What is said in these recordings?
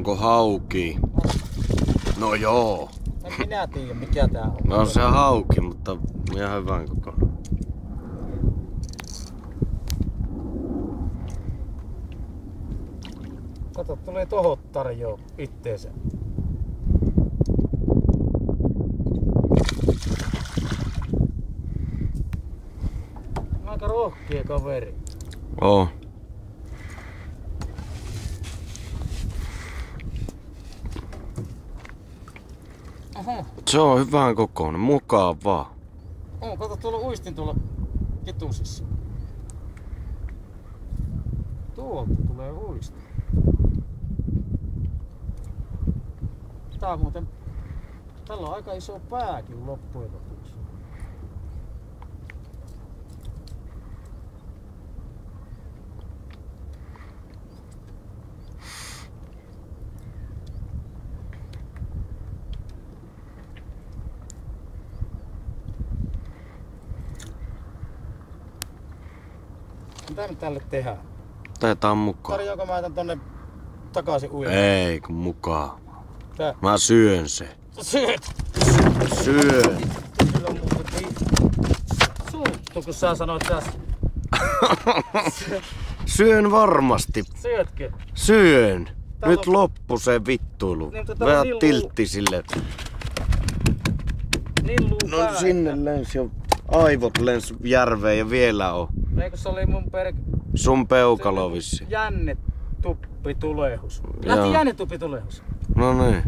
Onko hauki? No joo. En minä tiedä mikä tää on. No se hauki, mutta ihan hyvän kokoinen. Kato, tulee tohon tarjoa itteensä. Aika rohkea kaveri. Oo. Aha. Se on hyvän kokoinen, mukavaa. On, kato tuolla uistin tuolla ketusissa. Tuolta tulee uisti. Tää on muuten... Tällä on aika iso pääkin loppujen lopuksi. Mitä me tälle tehdään? Otetaan mukaan. Tarjoako mä tän tonne takaisin uimaan? Ei, kun mukaan. Tää. Mä syön se. Syöt! Syön. Kyllä on muuten suuttu, kun sä sanoit tässä. Syön varmasti. Syötkö? Syön. Täällä Nyt on... loppu se vittuilu. Niin, mutta täällä on Vähän niin tiltti sille. Nilluu No päällä. sinne lensi jo. Aivot lensi järveen ja vielä on. Eikö se oli mun Sun peukalo vissi. Jännetuppitulehus. Joo. Lähti jännetuppitulehus. No niin.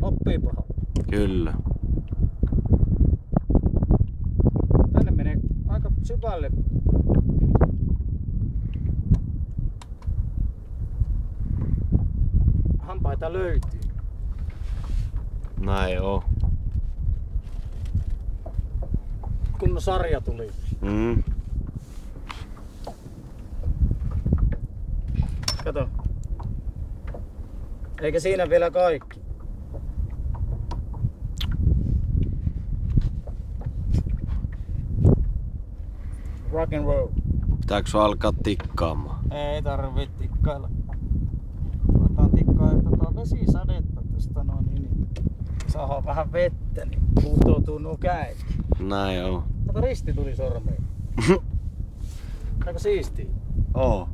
Oppii paha. Kyllä. Tänne menee aika syvälle. Hampaita löytyy. Näin on. Kun sarja tuli. Mm. Kato. Eikä siinä vielä kaikki. Rock and roll. Pitääkö sun alkaa tikkaamaan? Ei tarvii tikkailla. Otetaan tikkailla vesisadetta tästä noin niin. Saadaan vähän vettä, niin kuntoutuu nuo kädet. Näin on. Kato, risti tuli sormeen. Aika siistiä. Oo.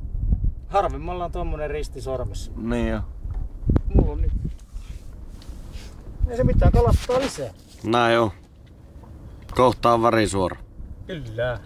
Harvimmalla on tommonen risti sormessa. Niin jo. Mulla on nyt. Ei se mitään, kalastaa lisää. Näin on. Kohta on värisuora. Kyllä.